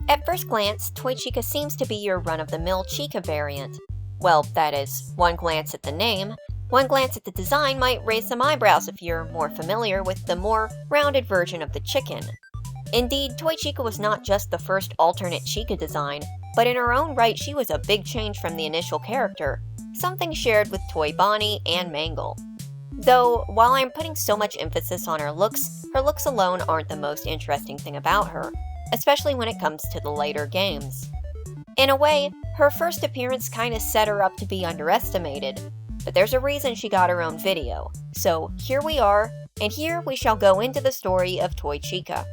At first glance, Toy Chica seems to be your run-of-the-mill Chica variant. Well, that is, one glance at the name. One glance at the design might raise some eyebrows if you're more familiar with the more rounded version of the chicken. Indeed, Toy Chica was not just the first alternate Chica design, but in her own right she was a big change from the initial character, something shared with Toy Bonnie and Mangle. Though, while I'm putting so much emphasis on her looks alone aren't the most interesting thing about her, especially when it comes to the later games. In a way, her first appearance kinda set her up to be underestimated, but there's a reason she got her own video. So here we are, and here we shall go into the story of Toy Chica.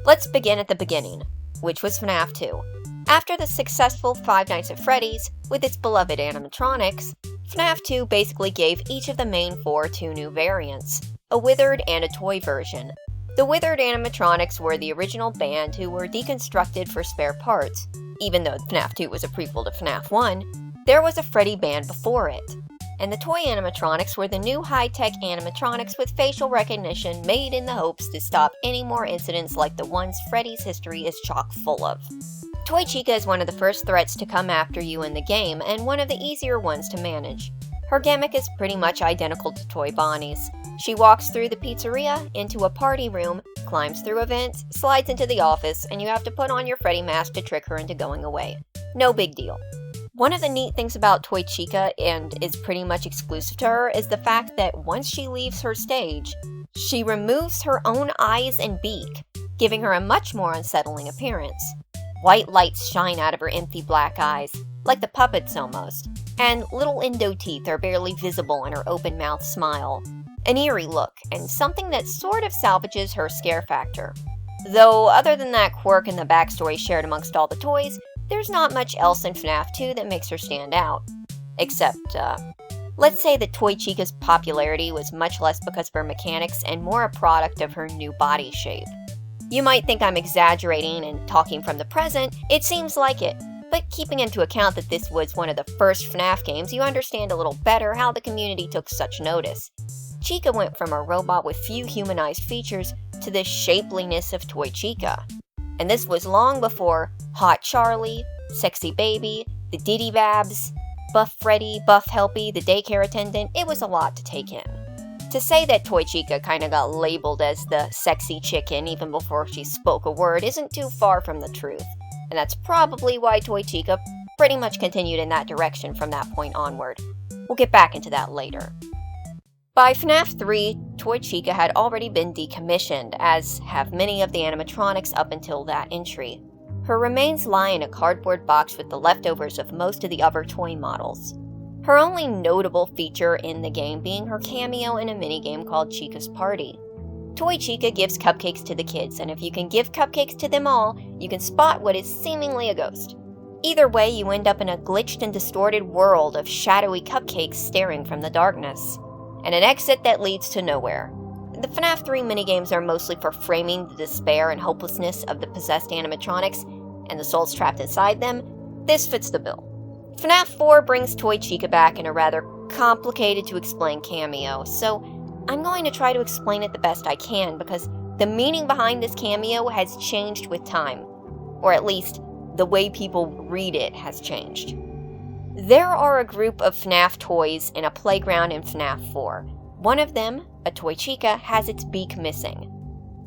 Let's begin at the beginning, which was FNAF 2. After the successful Five Nights at Freddy's, with its beloved animatronics, FNAF 2 basically gave each of the main four two new variants, a withered and a toy version. The withered animatronics were the original band who were deconstructed for spare parts. Even though FNAF 2 was a prequel to FNAF 1, there was a Freddy band before it. And the toy animatronics were the new high-tech animatronics with facial recognition made in the hopes to stop any more incidents like the ones Freddy's history is chock full of. Toy Chica is one of the first threats to come after you in the game, and one of the easier ones to manage. Her gimmick is pretty much identical to Toy Bonnie's. She walks through the pizzeria, into a party room, climbs through events, slides into the office, and you have to put on your Freddy mask to trick her into going away. No big deal. One of the neat things about Toy Chica, and is pretty much exclusive to her, is the fact that once she leaves her stage, she removes her own eyes and beak, giving her a much more unsettling appearance. White lights shine out of her empty black eyes, like the puppets almost, and little endo teeth are barely visible in her open-mouthed smile. An eerie look, and something that sort of salvages her scare factor. Though, other than that quirk and the backstory shared amongst all the toys, there's not much else in FNAF 2 that makes her stand out. Except, let's say that Toy Chica's popularity was much less because of her mechanics and more a product of her new body shape. You might think I'm exaggerating and talking from the present, it seems like it, but keeping into account that this was one of the first FNAF games, you understand a little better how the community took such notice. Chica went from a robot with few humanized features to the shapeliness of Toy Chica. And this was long before Hot Charlie, Sexy Baby, the Diddy Babs, Buff Freddy, Buff Helpy, the daycare attendant. It was a lot to take in. To say that Toy Chica kinda got labeled as the sexy chicken even before she spoke a word isn't too far from the truth. And that's probably why Toy Chica pretty much continued in that direction from that point onward. We'll get back into that later. By FNAF 3, Toy Chica had already been decommissioned, as have many of the animatronics up until that entry. Her remains lie in a cardboard box with the leftovers of most of the other toy models. Her only notable feature in the game being her cameo in a minigame called Chica's Party. Toy Chica gives cupcakes to the kids, and if you can give cupcakes to them all, you can spot what is seemingly a ghost. Either way, you end up in a glitched and distorted world of shadowy cupcakes staring from the darkness, and an exit that leads to nowhere. The FNAF 3 minigames are mostly for framing the despair and hopelessness of the possessed animatronics and the souls trapped inside them. This fits the bill. FNAF 4 brings Toy Chica back in a rather complicated to explain cameo, so I'm going to try to explain it the best I can because the meaning behind this cameo has changed with time, or at least the way people read it has changed. There are a group of FNAF toys in a playground in FNAF 4. One of them, a Toy Chica, has its beak missing.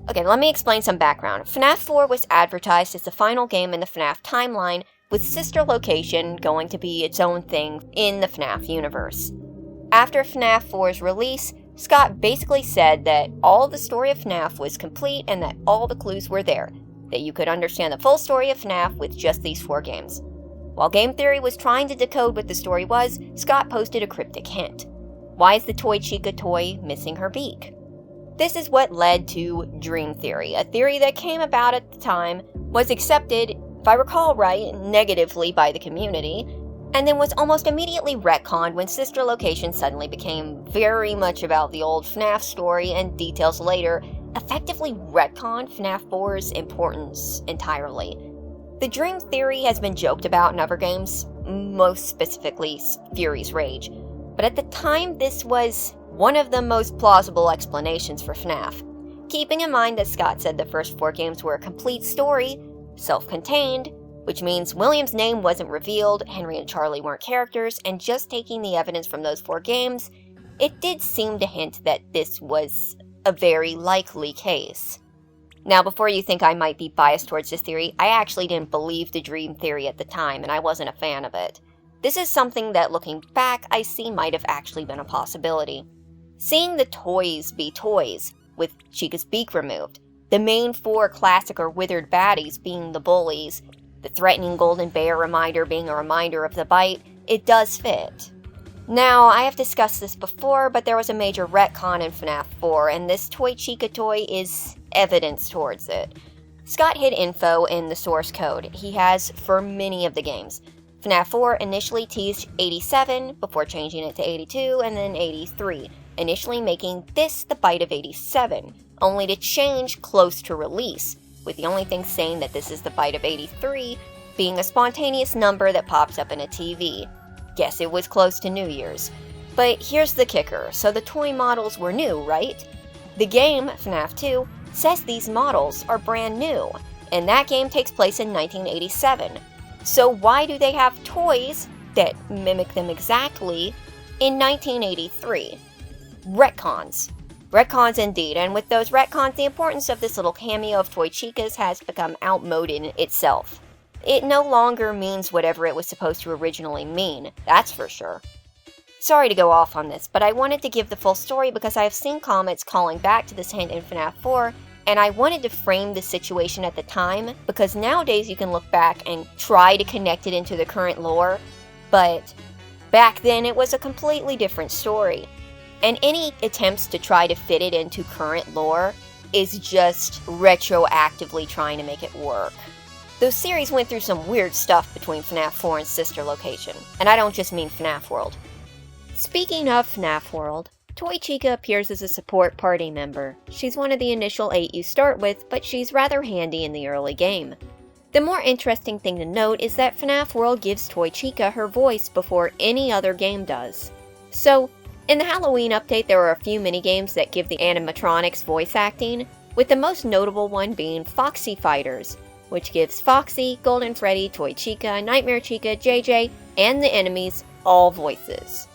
Okay, let me explain some background. FNAF 4 was advertised as the final game in the FNAF timeline, with sister location going to be its own thing in the FNAF universe. After FNAF 4's release, Scott basically said that all the story of FNAF was complete and that all the clues were there, that you could understand the full story of FNAF with just these 4 games. While Game Theory was trying to decode what the story was, Scott posted a cryptic hint. Why is the Toy Chica toy missing her beak? This is what led to Dream Theory, a theory that came about at the time, was accepted, if I recall right, negatively by the community, and then was almost immediately retconned when Sister Location suddenly became very much about the old FNAF story and details later effectively retconned FNAF 4's importance entirely. The Dream Theory has been joked about in other games, most specifically Fury's Rage, but at the time this was one of the most plausible explanations for FNAF. Keeping in mind that Scott said the first 4 games were a complete story, self-contained, which means William's name wasn't revealed, Henry and Charlie weren't characters, and just taking the evidence from those 4 games, it did seem to hint that this was a very likely case. Now, before you think I might be biased towards this theory, I actually didn't believe the dream theory at the time, and I wasn't a fan of it. This is something that, looking back, I see might have actually been a possibility. Seeing the toys be toys, with Chica's beak removed, the main 4 classic or withered baddies being the bullies, the threatening golden bear reminder being a reminder of the bite, it does fit. Now, I have discussed this before, but there was a major retcon in Fnaf 4, and this Toy Chica toy is evidence towards it. Scott hid info in the source code he has for many of the games. Fnaf 4 initially teased 87, before changing it to 82, and then 83, initially making this the bite of 87, only to change close to release, with the only thing saying that this is the bite of 83 being a spontaneous number that pops up in a TV. Guess it was close to New Year's. But here's the kicker, so the toy models were new, right? The game, Fnaf 2, says these models are brand new, and that game takes place in 1987. So why do they have toys that mimic them exactly in 1983? Retcons. Retcons indeed, and with those retcons, the importance of this little cameo of Toy Chica's has become outmoded in itself. It no longer means whatever it was supposed to originally mean, that's for sure. Sorry to go off on this, but I wanted to give the full story because I have seen comments calling back to this hint in Fnaf 4, and I wanted to frame the situation at the time, because nowadays you can look back and try to connect it into the current lore, but back then it was a completely different story. And any attempts to try to fit it into current lore is just retroactively trying to make it work. The series went through some weird stuff between Fnaf 4 and sister location, and I don't just mean Fnaf World. Speaking of Fnaf World, Toy Chica appears as a support party member. She's one of the initial 8 you start with, but she's rather handy in the early game. The more interesting thing to note is that Fnaf World gives Toy Chica her voice before any other game does. So, in the Halloween update there are a few minigames that give the animatronics voice acting, with the most notable one being Foxy Fighters, which gives Foxy, Golden Freddy, Toy Chica, Nightmare Chica, JJ, and the enemies all voices.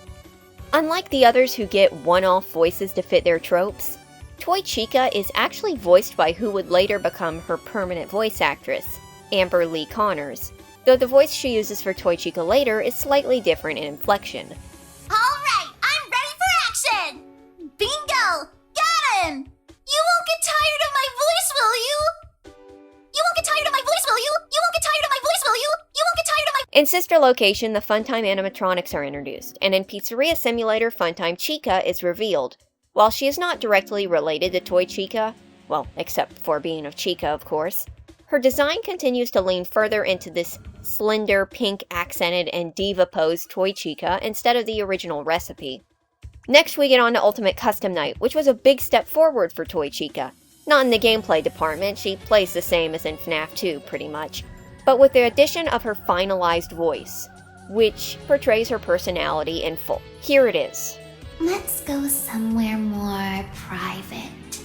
Unlike the others who get one-off voices to fit their tropes, Toy Chica is actually voiced by who would later become her permanent voice actress, Amber Lee Connors, though the voice she uses for Toy Chica later is slightly different in inflection. Alright, I'm ready for action! Bingo! Got him! You won't get tired of my voice, will you? You won't get tired of my voice, will you? You won't get tired of my voice, will you? You won't get tired of my— In sister location, the Funtime animatronics are introduced, and in Pizzeria Simulator, Funtime Chica is revealed. While she is not directly related to Toy Chica, well, except for being of Chica, of course, her design continues to lean further into this slender, pink-accented, and diva-posed Toy Chica instead of the original recipe. Next, we get on to Ultimate Custom Night, which was a big step forward for Toy Chica. Not in the gameplay department, she plays the same as in Fnaf 2, pretty much, but with the addition of her finalized voice, which portrays her personality in full. Here it is. Let's go somewhere more private,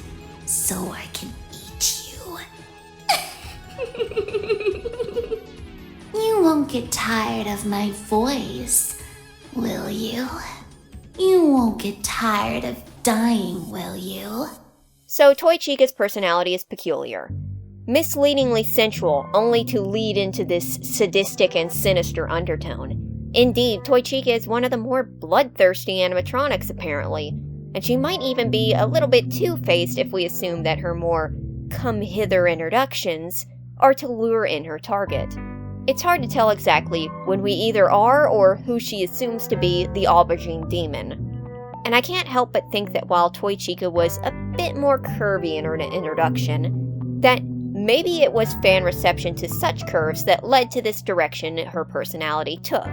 so I can eat you. You won't get tired of my voice, will you? You won't get tired of dying, will you? So Toy Chica's personality is peculiar. Misleadingly sensual, only to lead into this sadistic and sinister undertone. Indeed, Toy Chica is one of the more bloodthirsty animatronics, apparently, and she might even be a little bit two-faced if we assume that her more come-hither introductions are to lure in her target. It's hard to tell exactly when we either are or who she assumes to be the aubergine demon. And I can't help but think that while Toy Chica was a bit more curvy in her introduction, that maybe it was fan reception to such curves that led to this direction her personality took.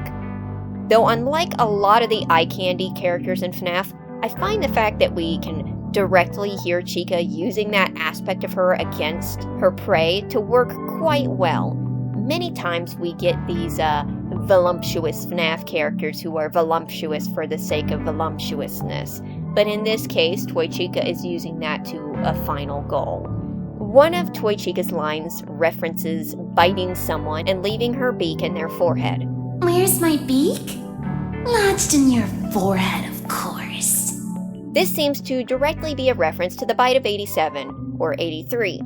Though unlike a lot of the eye candy characters in FNAF, I find the fact that we can directly hear Chica using that aspect of her against her prey to work quite well. Many times we get these voluptuous FNAF characters who are voluptuous for the sake of voluptuousness, but in this case, Toy Chica is using that to a final goal. One of Toy Chica's lines references biting someone and leaving her beak in their forehead. Where's my beak? Lodged in your forehead, of course. This seems to directly be a reference to the bite of 87, or 83.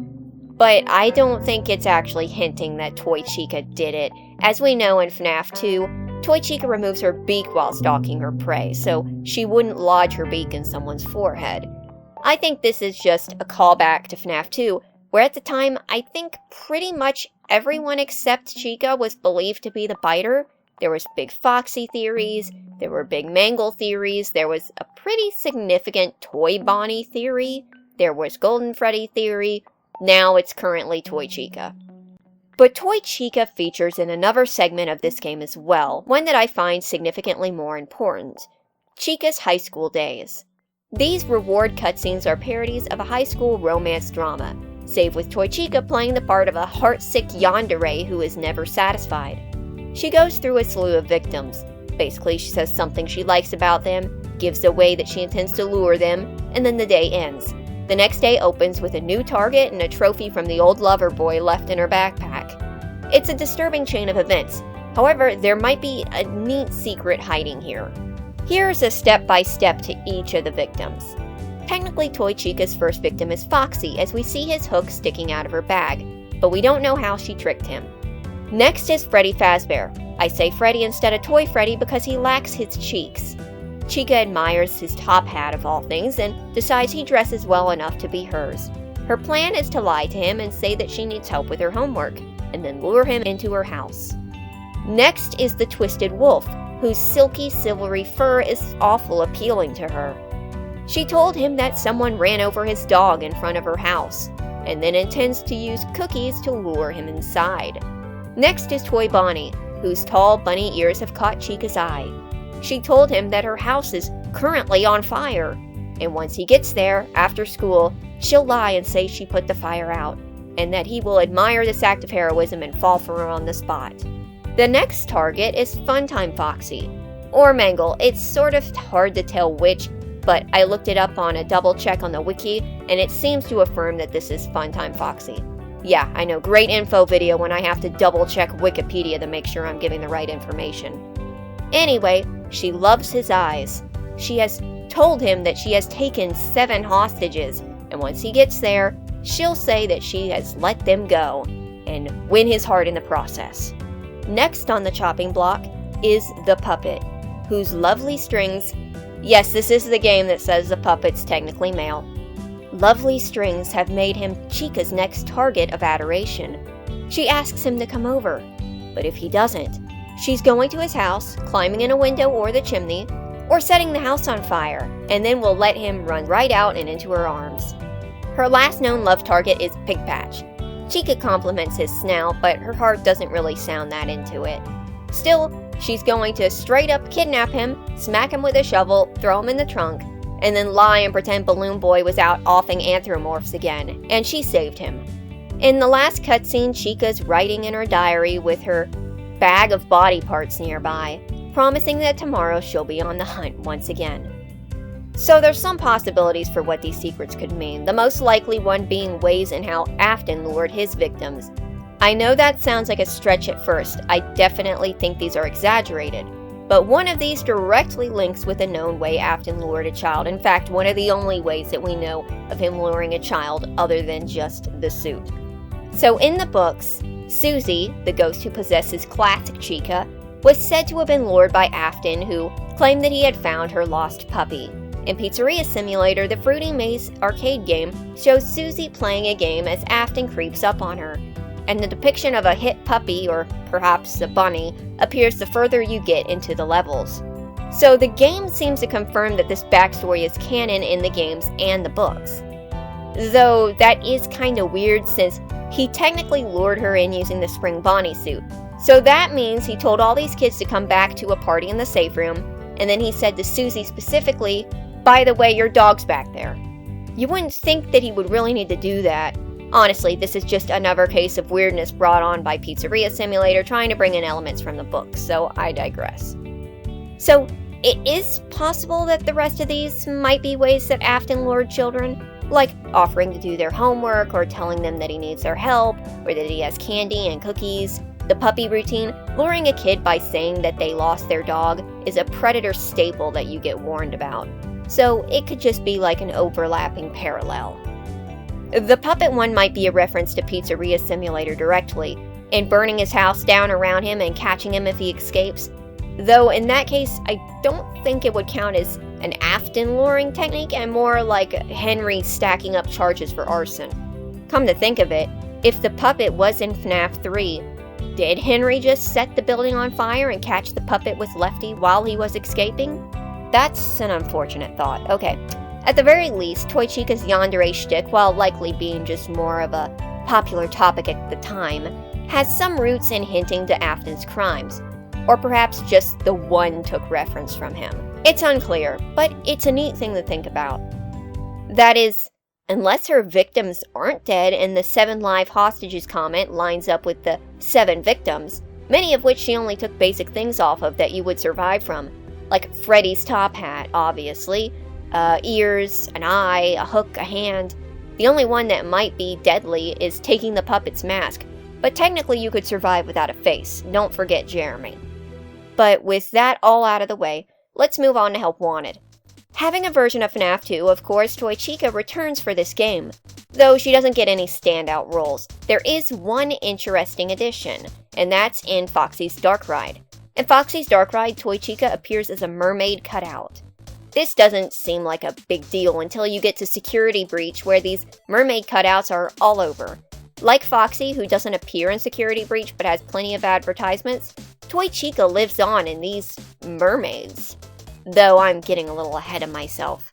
But I don't think it's actually hinting that Toy Chica did it. As we know in Fnaf 2, Toy Chica removes her beak while stalking her prey, so she wouldn't lodge her beak in someone's forehead. I think this is just a callback to Fnaf 2, where at the time, I think pretty much everyone except Chica was believed to be the biter. There was big Foxy theories, there were big Mangle theories, there was a pretty significant Toy Bonnie theory, there was Golden Freddy theory, now it's currently Toy Chica. But Toy Chica features in another segment of this game as well, one that I find significantly more important: Chica's high school days. These reward cutscenes are parodies of a high school romance drama, save with Toy Chica playing the part of a heartsick yandere who is never satisfied. She goes through a slew of victims. Basically, she says something she likes about them, gives away that she intends to lure them, and then the day ends. The next day opens with a new target and a trophy from the old lover boy left in her backpack. It's a disturbing chain of events. However, there might be a neat secret hiding here. Here's a step-by-step to each of the victims. Technically, Toy Chica's first victim is Foxy, as we see his hook sticking out of her bag, but we don't know how she tricked him. Next is Freddy Fazbear. I say Freddy instead of Toy Freddy because he lacks his cheeks. Chica admires his top hat of all things and decides he dresses well enough to be hers. Her plan is to lie to him and say that she needs help with her homework, and then lure him into her house. Next is the Twisted Wolf, whose silky silvery fur is awful appealing to her. She told him that someone ran over his dog in front of her house, and then intends to use cookies to lure him inside. Next is Toy Bonnie, whose tall bunny ears have caught Chica's eye. She told him that her house is currently on fire, and once he gets there, after school, she'll lie and say she put the fire out, and that he will admire this act of heroism and fall for her on the spot. The next target is Funtime Foxy, or Mangle. It's sort of hard to tell which, but I looked it up on a double check on the wiki, and it seems to affirm that this is Funtime Foxy. Yeah, I know, great info video when I have to double check Wikipedia to make sure I'm giving the right information. Anyway, she loves his eyes. She has told him that she has taken 7 hostages, and once he gets there, she'll say that she has let them go, and win his heart in the process. Next on the chopping block is the puppet, whose lovely strings... Yes, this is the game that says the puppet's technically male. Lovely strings have made him Chica's next target of adoration. She asks him to come over, but if he doesn't, she's going to his house, climbing in a window or the chimney, or setting the house on fire, and then will let him run right out and into her arms. Her last known love target is Pigpatch. Chica compliments his snout, but her heart doesn't really sound that into it. Still, she's going to straight up kidnap him, smack him with a shovel, throw him in the trunk, and then lie and pretend Balloon Boy was out offing anthropomorphs again, and she saved him. In the last cutscene, Chica's writing in her diary with her bag of body parts nearby, promising that tomorrow she'll be on the hunt once again. So there's some possibilities for what these secrets could mean, the most likely one being ways in how Afton lured his victims. I know that sounds like a stretch at first. I definitely think these are exaggerated. But one of these directly links with a known way Afton lured a child. In fact, one of the only ways that we know of him luring a child other than just the suit. So in the books, Susie, the ghost who possesses classic Chica, was said to have been lured by Afton, who claimed that he had found her lost puppy. In Pizzeria Simulator, the Fruity Maze arcade game shows Susie playing a game as Afton creeps up on her, and the depiction of a hit puppy, or perhaps a bunny, appears the further you get into the levels. So the game seems to confirm that this backstory is canon in the games and the books. Though that is kinda weird since he technically lured her in using the Spring Bonnie suit. So that means he told all these kids to come back to a party in the safe room, and then he said to Susie specifically, "By the way, your dog's back there." You wouldn't think that he would really need to do that. Honestly, this is just another case of weirdness brought on by Pizzeria Simulator trying to bring in elements from the books, so I digress. So, it is possible that the rest of these might be ways that Afton lured children, like offering to do their homework or telling them that he needs their help or that he has candy and cookies. The puppy routine, luring a kid by saying that they lost their dog, is a Predator staple that you get warned about. So it could just be like an overlapping parallel. The puppet one might be a reference to Pizzeria Simulator directly, and burning his house down around him and catching him if he escapes. Though in that case, I don't think it would count as an Afton luring technique and more like Henry stacking up charges for arson. Come to think of it, if the puppet was in FNAF 3, did Henry just set the building on fire and catch the puppet with Lefty while he was escaping? That's an unfortunate thought. Okay. At the very least, Toy Chica's yandere shtick, while likely being just more of a popular topic at the time, has some roots in hinting to Afton's crimes. Or perhaps just the one took reference from him. It's unclear, but it's a neat thing to think about. That is, unless her victims aren't dead and the 7 live hostages comment lines up with the 7 victims, many of which she only took basic things off of that you would survive from, like Freddy's top hat, obviously, ears, an eye, a hook, a hand. The only one that might be deadly is taking the puppet's mask, but technically you could survive without a face, don't forget Jeremy. But with that all out of the way, let's move on to Help Wanted. Having a version of FNAF 2, of course, Toy Chica returns for this game. Though she doesn't get any standout roles, there is one interesting addition, and that's in Foxy's Dark Ride. In Foxy's Dark Ride, Toy Chica appears as a mermaid cutout. This doesn't seem like a big deal until you get to Security Breach, where these mermaid cutouts are all over. Like Foxy, who doesn't appear in Security Breach but has plenty of advertisements, Toy Chica lives on in these mermaids. Though I'm getting a little ahead of myself.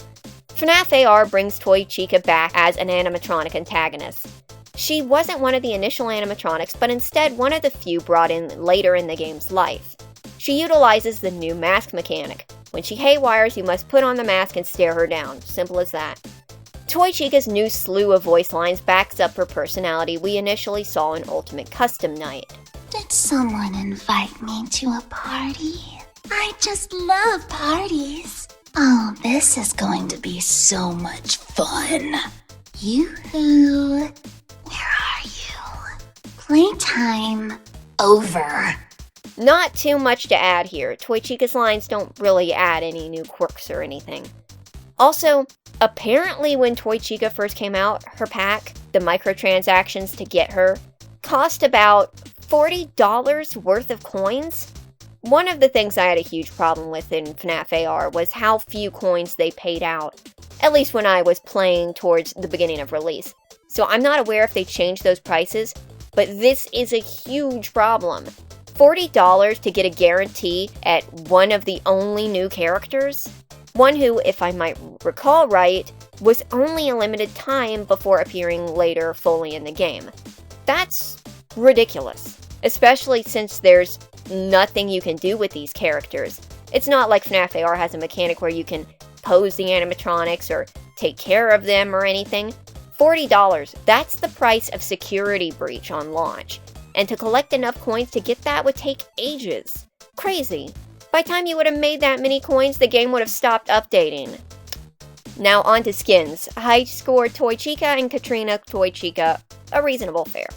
FNAF AR brings Toy Chica back as an animatronic antagonist. She wasn't one of the initial animatronics, but instead one of the few brought in later in the game's life. She utilizes the new mask mechanic. When she haywires, you must put on the mask and stare her down. Simple as that. Toy Chica's new slew of voice lines backs up her personality we initially saw in Ultimate Custom Night. Did someone invite me to a party? I just love parties. Oh, this is going to be so much fun. Yoo-hoo. Where are you? Playtime over. Not too much to add here. Toy Chica's lines don't really add any new quirks or anything. Also, apparently when Toy Chica first came out, her pack, the microtransactions to get her, cost about $40 worth of coins. One of the things I had a huge problem with in FNAF AR was how few coins they paid out, at least when I was playing towards the beginning of release. So I'm not aware if they changed those prices, but this is a huge problem. $40 to get a guarantee at one of the only new characters? One who, if I might recall right, was only a limited time before appearing later fully in the game. That's ridiculous, especially since there's nothing you can do with these characters. It's not like FNAF AR has a mechanic where you can pose the animatronics or take care of them or anything. $40, that's the price of Security Breach on launch. And to collect enough coins to get that would take ages. Crazy. By the time you would have made that many coins, the game would have stopped updating. Now on to skins. High score Toy Chica and Catrina Toy Chica, a reasonable fare.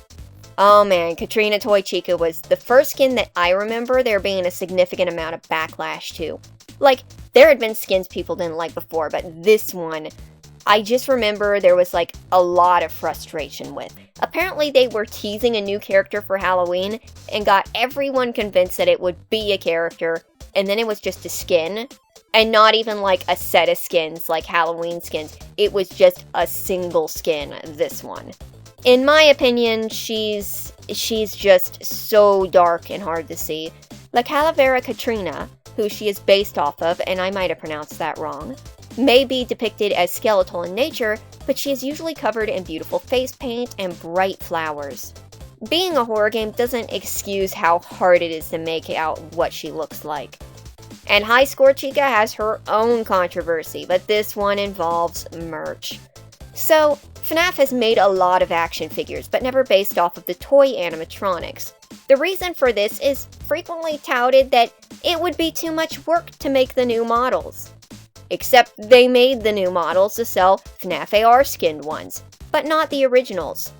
Oh man, Catrina Toy Chica was the first skin that I remember there being a significant amount of backlash to. Like, there had been skins people didn't like before, but this one, I just remember there was like a lot of frustration with. Apparently they were teasing a new character for Halloween and got everyone convinced that it would be a character, and then it was just a skin. And not even like a set of skins like Halloween skins. It was just a single skin, this one. In my opinion, she's just so dark and hard to see. La Calavera Catrina, who she is based off of, and I might have pronounced that wrong, may be depicted as skeletal in nature, but she is usually covered in beautiful face paint and bright flowers. Being a horror game doesn't excuse how hard it is to make out what she looks like. And High Score Chica has her own controversy, but this one involves merch. So, FNAF has made a lot of action figures, but never based off of the toy animatronics. The reason for this is frequently touted that it would be too much work to make the new models. except they made the new models to sell Fnaf AR skinned ones, but not the originals.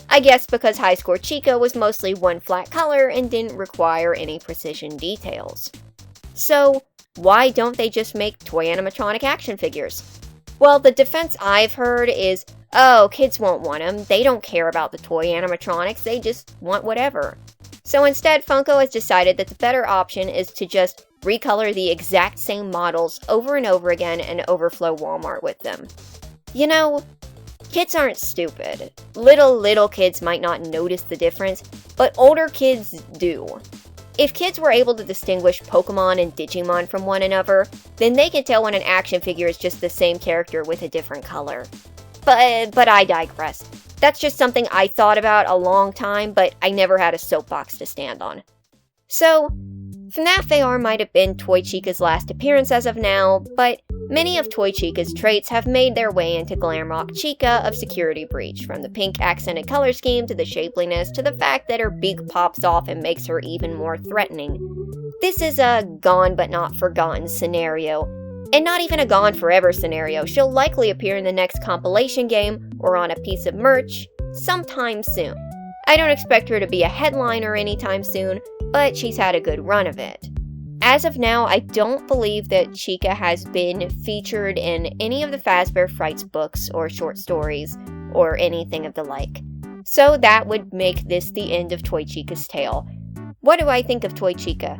I guess because High Score Chica was mostly one flat color and didn't require any precision details. So, why don't they just make toy animatronic action figures? Well, the defense I've heard is, oh, kids won't want them, they don't care about the toy animatronics, they just want whatever. So instead, Funko has decided that the better option is to just recolor the exact same models over and over again and overflow Walmart with them. You know, kids aren't stupid. Little kids might not notice the difference, but older kids do. If kids were able to distinguish Pokemon and Digimon from one another, then they can tell when an action figure is just the same character with a different color. But I digress. That's just something I thought about a long time, but I never had a soapbox to stand on. So, Fnaf AR might have been Toy Chica's last appearance as of now, but many of Toy Chica's traits have made their way into Glamrock Chica of Security Breach, from the pink accented color scheme to the shapeliness to the fact that her beak pops off and makes her even more threatening. This is a gone but not forgotten scenario, and not even a gone forever scenario. She'll likely appear in the next compilation game or on a piece of merch sometime soon. I don't expect her to be a headliner anytime soon, but she's had a good run of it. As of now, I don't believe that Chica has been featured in any of the Fazbear Frights books or short stories or anything of the like. So that would make this the end of Toy Chica's tale. What do I think of Toy Chica?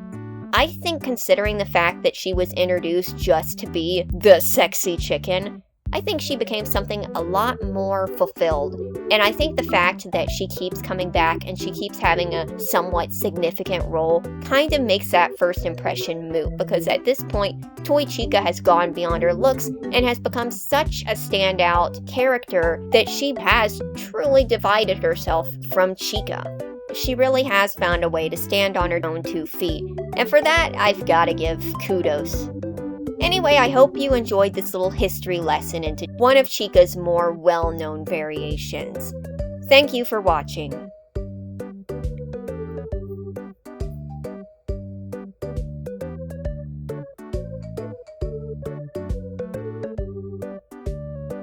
I think, considering the fact that she was introduced just to be the sexy chicken, I think she became something a lot more fulfilled. And I think the fact that she keeps coming back and she keeps having a somewhat significant role kind of makes that first impression moot, because at this point, Toy Chica has gone beyond her looks and has become such a standout character that she has truly divided herself from Chica. She really has found a way to stand on her own 2 feet, and for that, I've gotta give kudos. Anyway, I hope you enjoyed this little history lesson into one of Chica's more well-known variations. Thank you for watching.